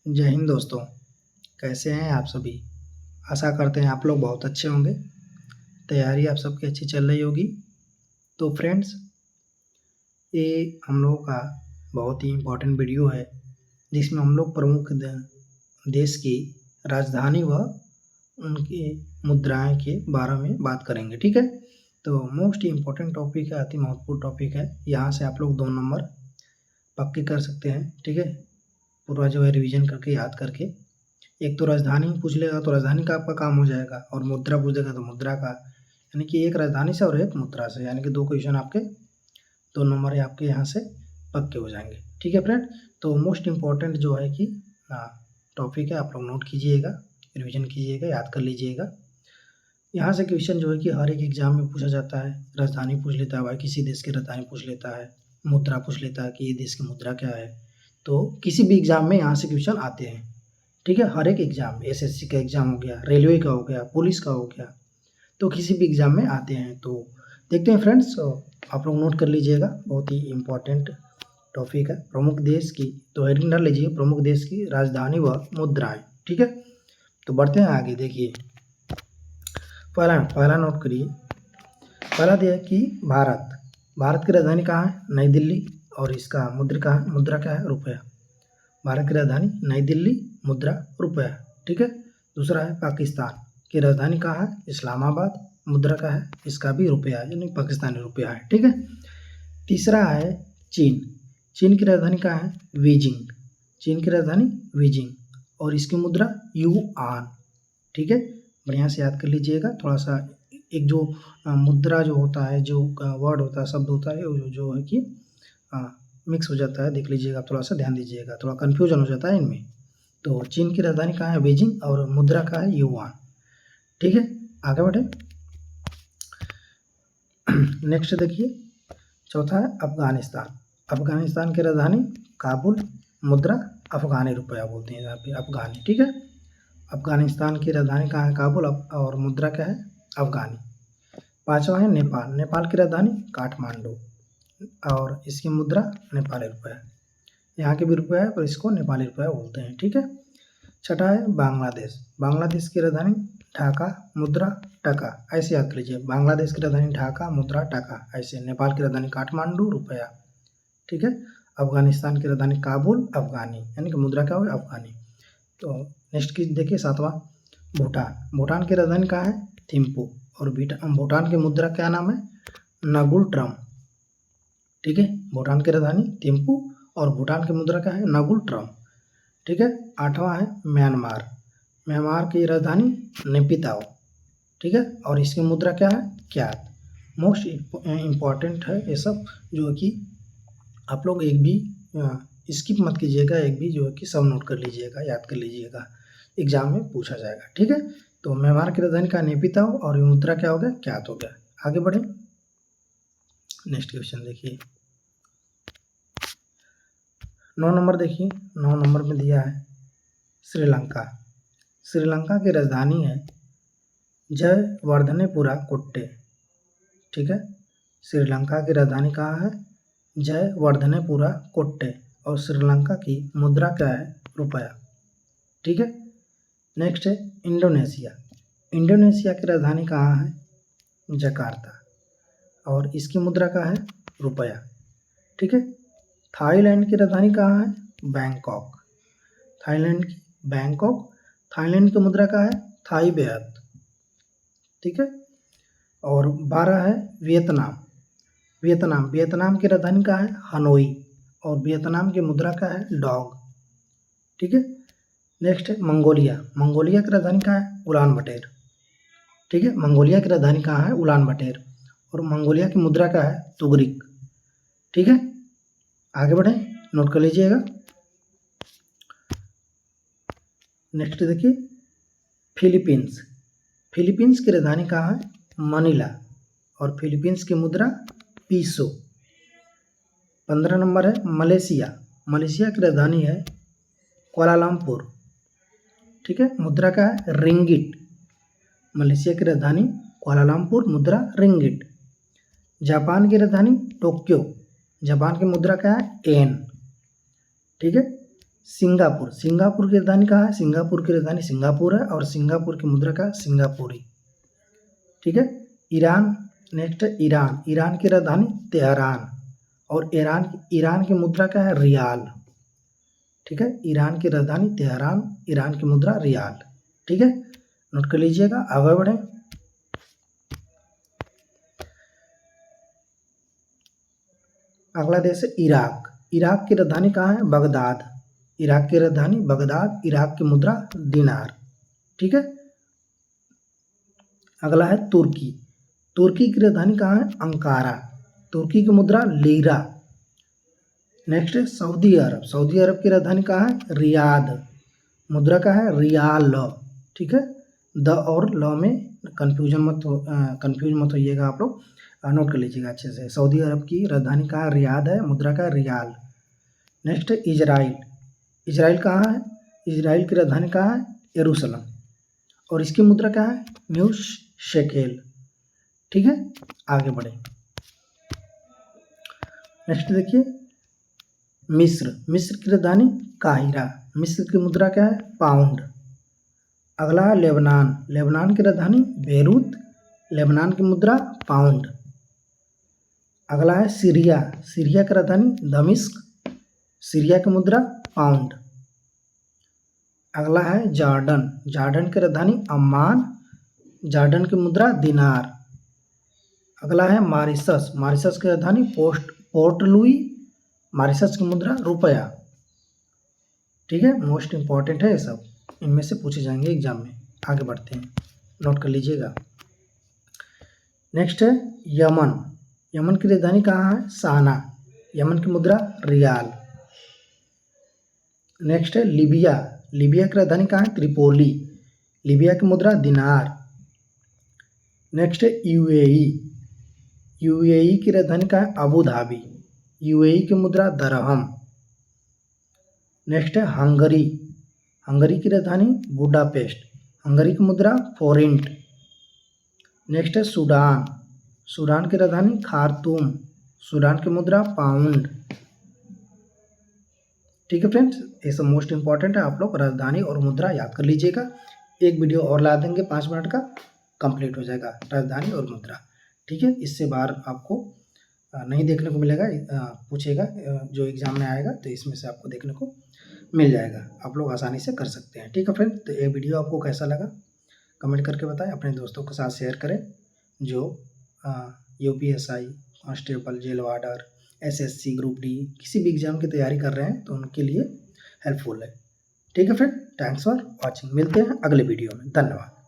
जय हिंद दोस्तों, कैसे हैं आप सभी। आशा करते हैं आप लोग बहुत अच्छे होंगे। तैयारी आप सबकी अच्छी चल रही होगी। तो फ्रेंड्स, ये हम लोगों का बहुत ही इम्पोर्टेंट वीडियो है जिसमें हम लोग प्रमुख देश की राजधानी व उनकी मुद्राएं के बारे में बात करेंगे। ठीक है, तो मोस्ट इम्पोर्टेंट टॉपिक है, अति महत्वपूर्ण टॉपिक है। यहाँ से आप लोग 2 नंबर पक्के कर सकते हैं। ठीक है, पूरा जो है रिवीजन करके याद करके। एक तो राजधानी पूछ लेगा तो राजधानी का आपका काम हो जाएगा, और मुद्रा पूछ लेगा तो मुद्रा का, यानी कि एक राजधानी से और एक मुद्रा से, यानी कि 2 क्वेश्चन आपके 2 नंबर आपके यहाँ से पक्के हो जाएंगे। ठीक है फ्रेंड, तो मोस्ट इम्पॉर्टेंट जो है कि टॉपिक है, आप लोग नोट कीजिएगा, रिवीजन कीजिएगा, याद कर लीजिएगा। यहाँ से क्वेश्चन जो है कि हर एक एग्जाम में पूछा जाता है। राजधानी पूछ लेता है भाई, किसी देश की राजधानी पूछ लेता है, मुद्रा पूछ लेता है कि ये देश की मुद्रा क्या है। तो किसी भी एग्जाम में यहाँ से क्वेश्चन आते हैं। ठीक है, हर एक एग्जाम, एसएससी का एग्जाम हो गया, रेलवे का हो गया, पुलिस का हो गया, तो किसी भी एग्जाम में आते हैं। तो देखते हैं फ्रेंड्स, आप लोग नोट कर लीजिएगा, बहुत ही इम्पोर्टेंट टॉपिक है। प्रमुख देश की, तो हेडिंग डाल लीजिए, प्रमुख देश की राजधानी व मुद्राएं। ठीक है, तो बढ़ते हैं आगे। देखिए, पहला नोट करिए। पहला दिया है कि भारत की राजधानी कहाँ है? नई दिल्ली, और इसका मुद्रा क्या है? रुपया। भारत की राजधानी नई दिल्ली, मुद्रा रुपया। ठीक है, दूसरा है पाकिस्तान की राजधानी कहाँ है? इस्लामाबाद, मुद्रा का है इसका भी रुपया है, यानी पाकिस्तानी रुपया है। ठीक है, तीसरा है चीन की राजधानी कहाँ है? बीजिंग, चीन की राजधानी बीजिंग, और इसकी मुद्रा युआन। ठीक है, बढ़िया से याद कर लीजिएगा। थोड़ा सा एक जो मुद्रा जो होता है, जो वर्ड होता है, शब्द होता है, जो है कि मिक्स हो जाता है, देख लीजिएगा, थोड़ा सा ध्यान दीजिएगा, थोड़ा कन्फ्यूजन हो जाता है इनमें। तो चीन की राजधानी कहाँ है? बीजिंग, और मुद्रा का है युआन। ठीक है, आगे बढ़े। नेक्स्ट देखिए, चौथा है अफगानिस्तान की राजधानी काबुल, मुद्रा अफगानी रुपया बोलते हैं यहाँ पे, अफगानी। ठीक है, अफगानिस्तान की राजधानी कहाँ है? काबुल, और मुद्रा क्या है? अफगानी। पांचवा है नेपाल की राजधानी काठमांडू, और इसकी मुद्रा नेपाली रुपया। यहाँ के भी रुपया है पर इसको नेपाली रुपया बोलते हैं। ठीक है, छठा है बांग्लादेश की राजधानी ढाका, मुद्रा टका। ऐसे याद कर लीजिए, बांग्लादेश की राजधानी ढाका, मुद्रा टका, ऐसे। नेपाल की राजधानी काठमांडू, रुपया। ठीक है, अफगानिस्तान की राजधानी काबुल, अफगानी, यानी कि मुद्रा क्या होगा? अफगानी। तो नेक्स्ट की देखिए, सातवां भूटान की राजधानी कहाँ है? थिम्पू, और भूटान की मुद्रा क्या नाम है? नगुल ट्रम। ठीक है, भूटान की राजधानी थिम्पू, और भूटान की मुद्रा क्या है? नगुल ट्रम। ठीक है, आठवां है म्यांमार की राजधानी नेपिताओ। ठीक है, और इसकी मुद्रा क्या है? क्यात। मोस्ट इम्पॉर्टेंट है ये सब, जो है कि आप लोग एक भी स्किप मत कीजिएगा, एक भी जो है कि सब नोट कर लीजिएगा, याद कर लीजिएगा, एग्जाम में पूछा जाएगा। ठीक है, तो म्यांमार की राजधानी का नेपिताओ, और ये मुद्रा क्या हो गया? क्यात हो गया। आगे बढ़े, नेक्स्ट क्वेश्चन देखिए, 9 नंबर देखिए। 9 नंबर में दिया है श्रीलंका की राजधानी है जयवर्धनेपुरा कोट्टे। ठीक है, श्रीलंका की राजधानी कहाँ है? जयवर्धनेपुरा कोट्टे, और श्रीलंका की मुद्रा क्या है? रुपया। ठीक है, नेक्स्ट है इंडोनेशिया की राजधानी कहाँ है? जकार्ता, और इसकी मुद्रा क्या है? रुपया। ठीक है, थाईलैंड की राजधानी कहाँ है? बैंकॉक, थाईलैंड की मुद्रा क्या है? थाई बेहत। ठीक है, और 12 है वियतनाम की राजधानी कहाँ है? हनोई, और वियतनाम की मुद्रा क्या है? डॉग। ठीक है, नेक्स्ट है मंगोलिया की राजधानी कहाँ है? उलान बटेर। ठीक है, मंगोलिया की राजधानी कहाँ है? उलान बटेर, और मंगोलिया की मुद्रा क्या है? तुगरिक। ठीक है, आगे बढ़े, नोट कर लीजिएगा। नेक्स्ट देखिए, फिलीपींस की राजधानी कहाँ है? मनीला, और फिलीपींस की मुद्रा पीसो। 15 नंबर है मलेशिया की राजधानी है कुआलालंपुर। ठीक है, मुद्रा क्या है? रिंगिट। मलेशिया की राजधानी कुआलालंपुर, मुद्रा रिंगिट। जापान की राजधानी टोक्यो, जापान की मुद्रा क्या है? येन। ठीक है, सिंगापुर, सिंगापुर की राजधानी कहाँ है? सिंगापुर की राजधानी सिंगापुर है और सिंगापुर की मुद्रा का सिंगापुरी। ठीक है। ईरान, नेक्स्ट है ईरान, ईरान की राजधानी तेहरान और ईरान की मुद्रा क्या है? रियाल। ठीक है, ईरान की राजधानी तेहरान, ईरान की मुद्रा रियाल। ठीक है, नोट कर लीजिएगा। आगे बढ़ें। अगला देश है इराक, इराक की राजधानी कहाँ है? बगदाद, इराक की राजधानी बगदाद, इराक की मुद्रा दिनार। ठीक है। अगला है तुर्की, तुर्की की राजधानी कहाँ है? अंकारा, तुर्की की मुद्रा लीरा। नेक्स्ट है सऊदी अरब, सऊदी अरब की राजधानी कहाँ है? रियाद, मुद्रा का है? रियाल। ठीक है, द और ल में कंफ्यूज मत होइएगा आप लोग, नोट कर लीजिएगा अच्छे से। सऊदी अरब की राजधानी कहाँ है? रियाद है, मुद्रा का रियाल। नेक्स्ट है इजराइल, इजराइल कहाँ है? इजराइल की राजधानी कहाँ है? यरूशलेम और इसकी मुद्रा क्या है? New shekel. ठीक है, आगे बढ़े। नेक्स्ट देखिए मिस्र, मिस्र की राजधानी काहिरा, मिस्र की मुद्रा क्या है? पाउंड। अगला है लेबनान, लेबनान की राजधानी बेरूत, लेबनान की मुद्रा पाउंड। अगला है सीरिया, सीरिया की राजधानी दमिश्क, सीरिया की मुद्रा पाउंड। अगला है जॉर्डन, जॉर्डन की राजधानी अम्मान, जॉर्डन की मुद्रा दिनार। अगला है मॉरिशस, मॉरिशस की राजधानी पोर्ट लुई, मॉरिशस की मुद्रा रुपया। ठीक है, मोस्ट इंपॉर्टेंट है ये सब, इनमें से पूछे जाएंगे एग्जाम में। आगे बढ़ते हैं, नोट कर लीजिएगा। नेक्स्ट है यमन, यमन की राजधानी कहाँ है? साना, यमन की मुद्रा रियाल। नेक्स्ट है लीबिया, लीबिया की राजधानी कहाँ है? त्रिपोली, लीबिया की मुद्रा दिनार। नेक्स्ट है यूएई, यूएई की राजधानी कहाँ है? अबू धाबी, यूएई की मुद्रा दरहम। नेक्स्ट है हंगरी, हंगरी की राजधानी बुडापेस्ट, हंगरी की मुद्रा फोरिंट। नेक्स्ट है सूडान, सूडान की राजधानी खार्तूम, सूडान की मुद्रा पाउंड। ठीक है फ्रेंड्स, ये सब मोस्ट इंपॉर्टेंट है, आप लोग राजधानी और मुद्रा याद कर लीजिएगा। एक वीडियो और ला देंगे 5 मिनट का, कंप्लीट हो जाएगा राजधानी और मुद्रा। ठीक है, इससे बाहर आपको नहीं देखने को मिलेगा, पूछेगा जो एग्जाम में आएगा तो इसमें से आपको देखने को मिल जाएगा, आप लोग आसानी से कर सकते हैं। ठीक है फ्रेंड, तो ये वीडियो आपको कैसा लगा कमेंट करके बताएं, अपने दोस्तों के साथ शेयर करें जो UPSI, constable, jail warder, SSC, group D, किसी भी एग्जाम की तैयारी कर रहे हैं तो उनके लिए हेल्पफुल है। ठीक है फ्रेंड, थैंक्स फॉर वॉचिंग, मिलते हैं अगले वीडियो में, धन्यवाद।